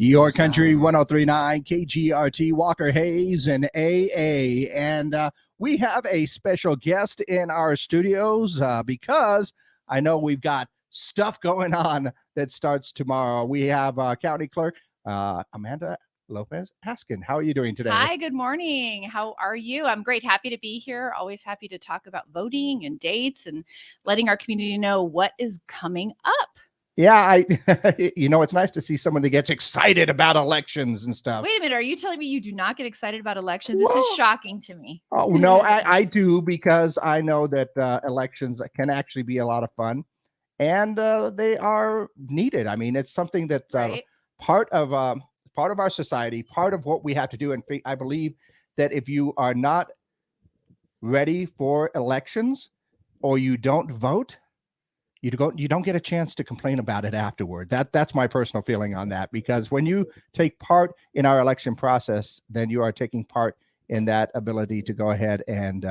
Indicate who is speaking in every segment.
Speaker 1: Your Country 103.9 KGRT, Walker Hayes and AA. And we have a special guest in our studios because I know we've got stuff going on that starts tomorrow. We have County Clerk Amanda LÓPEZ Askin. How are you doing today?
Speaker 2: Hi, good morning. How are you? I'm great. Happy to be here. Always happy to talk about voting and dates and letting our community know what is coming up.
Speaker 1: Yeah, it's nice to see someone that gets excited about elections and stuff.
Speaker 2: Wait a minute. Are you telling me you do not get excited about elections? This is shocking to me.
Speaker 1: Oh, no, I do, because I know that elections can actually be a lot of fun, and they are needed. I mean, it's something that's part of our society, part of what we have to do. And I believe that if you are not ready for elections or you don't vote, you don't get a chance to complain about it afterward. That's my personal feeling on that, because when you take part in our election process, then you are taking part in that ability to go ahead and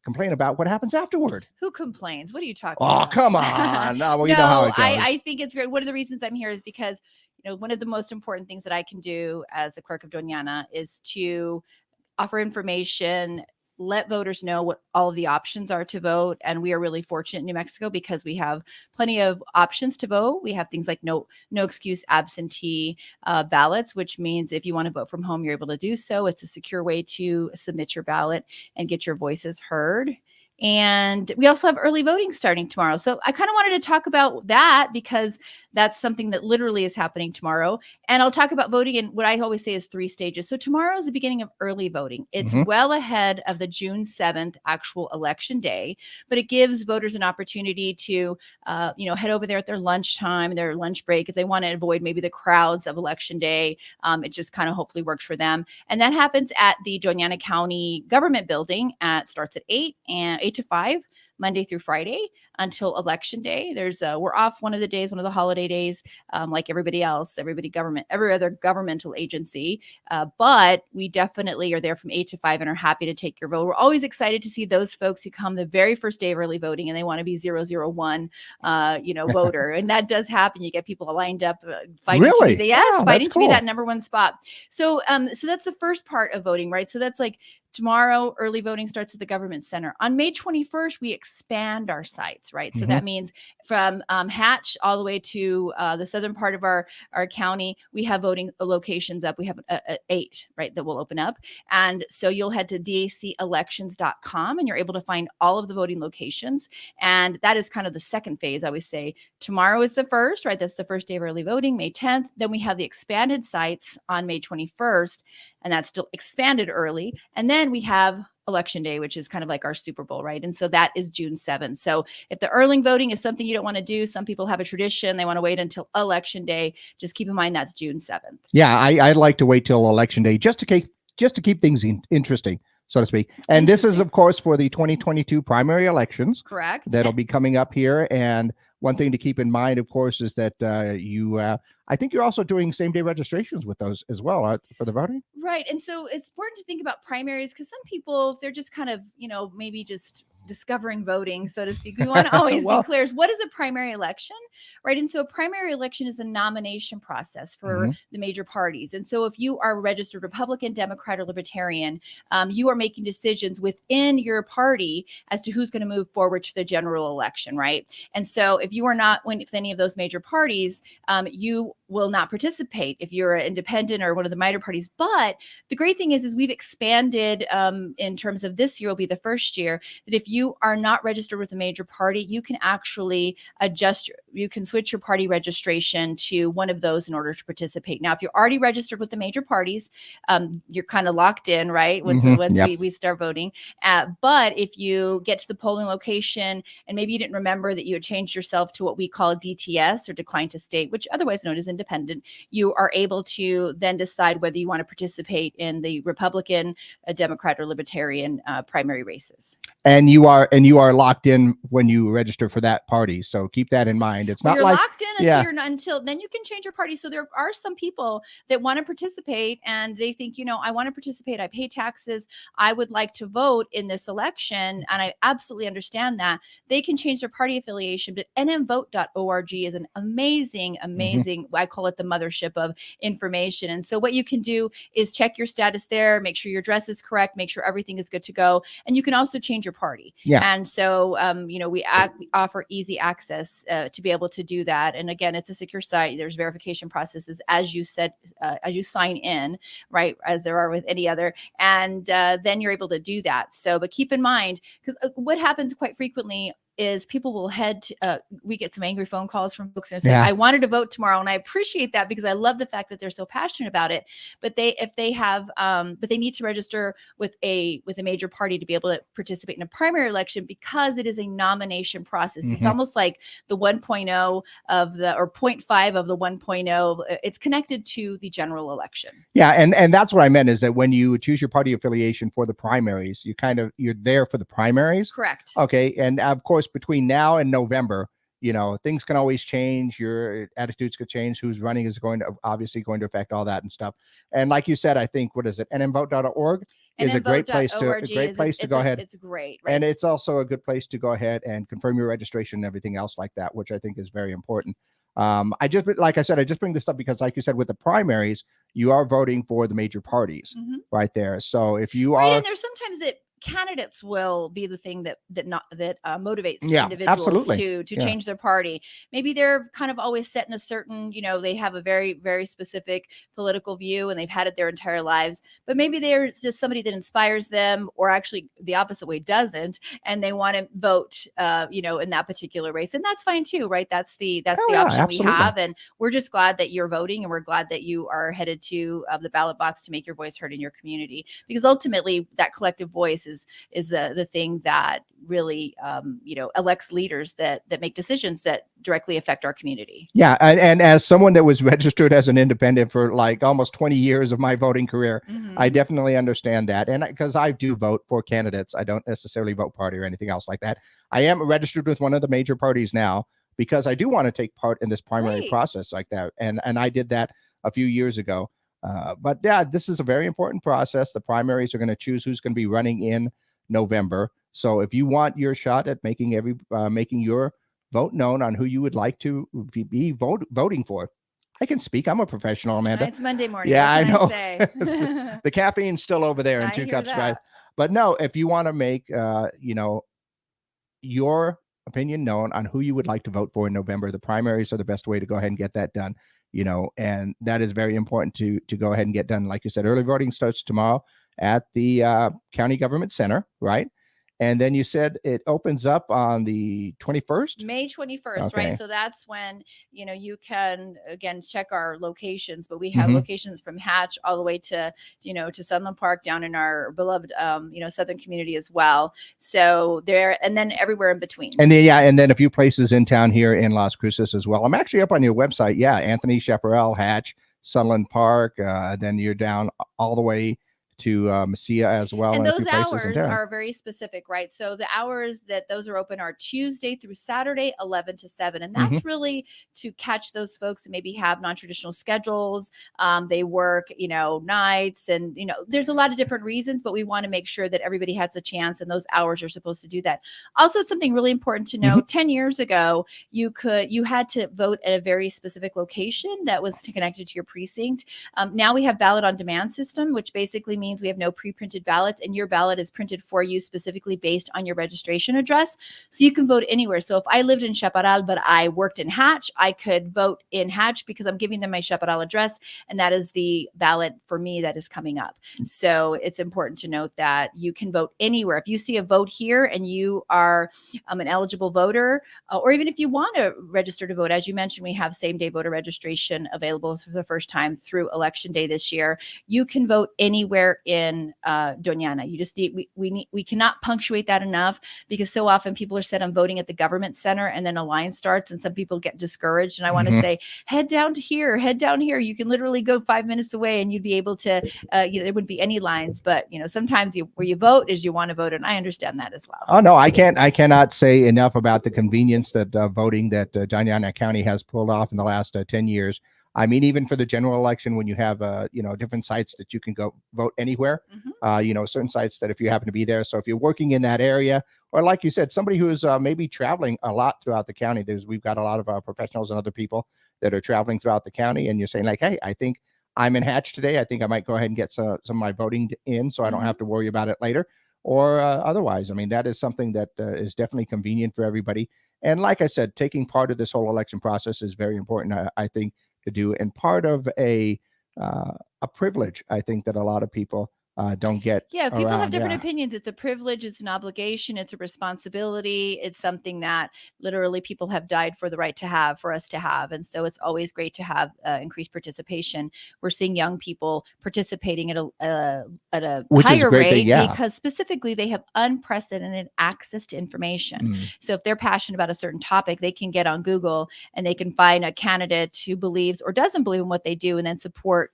Speaker 1: complain about what happens afterward.
Speaker 2: Who complains? What are you talking about?
Speaker 1: Oh, come on. No, well, you know how it goes.
Speaker 2: I think it's great. One of the reasons I'm here is because, one of the most important things that I can do as a clerk of Doñana is to offer information, let voters know what all of the options are to vote. And we are really fortunate in New Mexico because we have plenty of options to vote. We have things like no excuse absentee ballots, which means if you want to vote from home, you're able to do so. It's a secure way to submit your ballot and get your voices heard. And we also have early voting starting tomorrow. So I kind of wanted to talk about that because that's something that literally is happening tomorrow. And I'll talk about voting in what I always say is 3 stages. So tomorrow is the beginning of early voting. It's well ahead of the June 7th actual election day, but it gives voters an opportunity to, head over there at their lunchtime, their lunch break, if they want to avoid maybe the crowds of election day. It just kind of hopefully works for them. And that happens at the Doñana County Government Building. Starts at 8 to 5, Monday through Friday until election day. We're off one of the days, one of the holiday days, like everybody else, every other governmental agency. But we definitely are there from 8 to 5 and are happy to take your vote. We're always excited to see those folks who come the very first day of early voting and they want to be 001, voter. And that does happen. You get people lined up fighting to be fighting to be that number one spot. So that's the first part of voting, right? So that's like tomorrow, early voting starts at the Government Center. On May 21st, we expand our sites, right? So that means from Hatch all the way to the southern part of our county, we have voting locations up. We have 8, right, that will open up. And so you'll head to dacelections.com and you're able to find all of the voting locations. And that is kind of the second phase. I always say tomorrow is the first, right? That's the first day of early voting, May 10th. Then we have the expanded sites on May 21st. And that's still expanded early. And then we have election day, which is kind of like our Super Bowl, right? And so that is June 7th. So if the early voting is something you don't want to do, some people have a tradition, they want to wait until election day. Just keep in mind that's June 7th.
Speaker 1: Yeah, I'd like to wait till election day just to keep things interesting, so to speak. And this is, of course, for the 2022 primary elections.
Speaker 2: Correct.
Speaker 1: That'll be coming up here. And one thing to keep in mind, of course, is that I think you're also doing same-day registrations with those as well for the voting.
Speaker 2: Right. And so it's important to think about primaries because some people, if they're just kind of, maybe just discovering voting, so to speak, we want to always be clear is what is a primary election, right? And so a primary election is a nomination process for the major parties. And so if you are a registered Republican, Democrat, or Libertarian, you are making decisions within your party as to who's going to move forward to the general election, right? And so if you are not with any of those major parties, you will not participate if you're an independent or one of the minor parties. But the great thing is we've expanded in terms of this year will be the first year that if you are not registered with a major party, you can actually you can switch your party registration to one of those in order to participate. Now, if you're already registered with the major parties, you're kind of locked in, right? Once we start voting. But if you get to the polling location and maybe you didn't remember that you had changed yourself to what we call DTS or decline to state, which otherwise known as independent, you are able to then decide whether you want to participate in the Republican, Democrat, or Libertarian primary races.
Speaker 1: And you you are locked in when you register for that party. So keep that in mind. It's not
Speaker 2: you're
Speaker 1: like
Speaker 2: locked in until you're not, until then you can change your party. So there are some people that want to participate and they think, I want to participate. I pay taxes. I would like to vote in this election. And I absolutely understand that. They can change their party affiliation, but nmvote.org is an amazing, I call it the mothership of information. And so what you can do is check your status there, make sure your address is correct, make sure everything is good to go. And you can also change your party.
Speaker 1: Yeah.
Speaker 2: And so, we offer easy access to be able to do that. And again, it's a secure site. There's verification processes, as you said, as you sign in, right, as there are with any other. And then you're able to do that. So, but keep in mind, because what happens quite frequently is people will head to, we get some angry phone calls from folks and say, I wanted to vote tomorrow. And I appreciate that because I love the fact that they're so passionate about it. But they need to register with a major party to be able to participate in a primary election because it is a nomination process. It's almost like the 1.0 or 0.5 of the 1.0. It's connected to the general election.
Speaker 1: Yeah. And that's what I meant is that when you choose your party affiliation for the primaries, you're there for the primaries.
Speaker 2: Correct.
Speaker 1: Okay. And of course, between now and November, things can always change. Your attitudes could change. Who's running is obviously going to affect all that and stuff. And like you said, I think, what is it? nmvote.org is a great place to go ahead.
Speaker 2: It's great. Right?
Speaker 1: And it's also a good place to go ahead and confirm your registration and everything else like that, which I think is very important. I just bring this up because, like you said, with the primaries, you are voting for the major parties right there. So if you are,
Speaker 2: and there's sometimes that candidates will be the thing that motivates individuals to change their party. Maybe they're kind of always set in a certain, they have a very, very specific political view and they've had it their entire lives, but maybe there's just somebody that inspires them, or actually the opposite way doesn't, and they want to vote, in that particular race. And that's fine too, right? That's the option we have. And we're just glad that you're voting, and we're glad that you are headed to the ballot box to make your voice heard in your community, because ultimately that collective voice is the thing that really elects leaders that make decisions that directly affect our community.
Speaker 1: Yeah, and as someone that was registered as an independent for like almost 20 years of my voting career, I definitely understand that. And because I do vote for candidates, I don't necessarily vote party or anything else like that. I am registered with one of the major parties now because I do want to take part in this primary process like that. And I did that a few years ago. But yeah, this is a very important process. The primaries are going to choose who's going to be running in November. So if you want your shot at making your vote known on who you would like to be voting for, I can speak. I'm a professional, Amanda.
Speaker 2: It's Monday morning.
Speaker 1: Yeah,
Speaker 2: I
Speaker 1: know.
Speaker 2: The
Speaker 1: caffeine's still over there in 2 cups, right? But no, if you want to make your opinion known on who you would like to vote for in November, the primaries are the best way to go ahead and get that done. And that is very important to go ahead and get done. Like you said, early voting starts tomorrow at the County Government Center, right? And then you said it opens up on the 21st?
Speaker 2: May 21st, okay. Right? So that's when, you can, again, check our locations, but we have locations from Hatch all the way to, to Sunland Park down in our beloved, Southern community as well. So there, and then everywhere in between.
Speaker 1: And then, and then a few places in town here in Las Cruces as well. I'm actually up on your website. Yeah, Anthony, Chaparral, Hatch, Sunland Park. Then you're down all the way to Mesilla as well.
Speaker 2: And those hours are very specific, right? So the hours that those are open are Tuesday through Saturday, 11 to 7. And that's really to catch those folks that maybe have non-traditional schedules. They work, nights, and, there's a lot of different reasons, but we want to make sure that everybody has a chance, and those hours are supposed to do that. Also, it's something really important to know. 10 years ago, you had to vote at a very specific location that was connected to your precinct. Now we have ballot on demand system, which basically means we have no pre-printed ballots, and your ballot is printed for you specifically based on your registration address. So you can vote anywhere. So if I lived in Chaparral, but I worked in Hatch, I could vote in Hatch because I'm giving them my Chaparral address, and that is the ballot for me that is coming up. So it's important to note that you can vote anywhere. If you see a vote here and you are an eligible voter, or even if you want to register to vote, as you mentioned, we have same-day voter registration available for the first time through Election Day this year. You can vote anywhere here in Doñana. You just need, we cannot punctuate that enough, because so often people are set on voting at the government center, and then a line starts and some people get discouraged. And I want to say, head down to here, head down here. You can literally go 5 minutes away and you'd be able to, there wouldn't be any lines, but sometimes where you vote is you want to vote. And I understand that as well.
Speaker 1: Oh no, I cannot say enough about the convenience that voting that Doñana County has pulled off in the last 10 years. I mean, even for the general election, when you have, different sites that you can go vote anywhere, certain sites that if you happen to be there. So if you're working in that area, or like you said, somebody who's maybe traveling a lot throughout the county, we've got a lot of professionals and other people that are traveling throughout the county, and you're saying like, hey, I think I'm in Hatch today. I think I might go ahead and get some of my voting in, so I don't have to worry about it later. Or otherwise, I mean, that is something that is definitely convenient for everybody. And like I said, taking part of this whole election process is very important, I think, to do, and part of a privilege, I think, that a lot of people don't get.
Speaker 2: Yeah, people have different opinions. It's a privilege, it's an obligation, it's a responsibility. It's something that literally people have died for the right to have, for us to have. And so it's always great to have increased participation. We're seeing young people participating at a higher rate because specifically they have unprecedented access to information. So if they're passionate about a certain topic, they can get on Google and they can find a candidate who believes or doesn't believe in what they do, and then support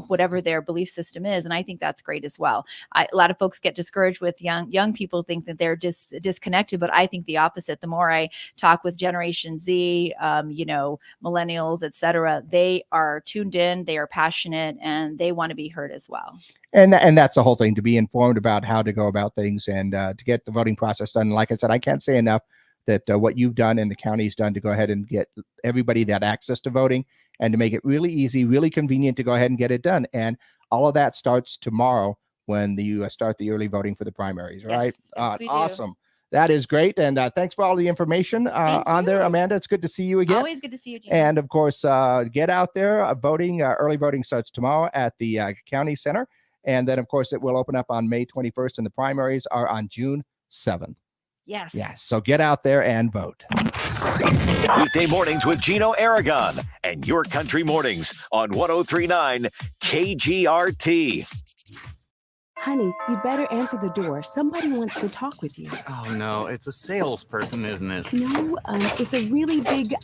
Speaker 2: whatever their belief system is. And I think that's great as well. A lot of folks get discouraged with young people, think that they're disconnected, but I think the opposite. The more I talk with Generation Z, millennials, etc., they are tuned in, they are passionate, and they want to be heard as well.
Speaker 1: And that's the whole thing, to be informed about how to go about things and to get the voting process done. Like I said, I can't say enough that what you've done and the county's done to go ahead and get everybody that access to voting and to make it really easy, really convenient to go ahead and get it done. And all of that starts tomorrow when you start the early voting for the primaries, right?
Speaker 2: Yes,
Speaker 1: awesome. That is great. And thanks for all the information on there, Amanda. It's good to see you again.
Speaker 2: Always good to see you, Gina.
Speaker 1: And of course, get out there. Voting, early voting starts tomorrow at the county center. And then, of course, it will open up on May 21st, and the primaries are on June 7th.
Speaker 2: Yes.
Speaker 1: Yes. So get out there and vote.
Speaker 3: Weekday mornings with Gino Aragon and Your Country Mornings on 103.9 KGRT.
Speaker 4: Honey, you'd better answer the door. Somebody wants to talk with you.
Speaker 5: Oh, no, it's a salesperson, isn't it?
Speaker 4: No, it's a really big,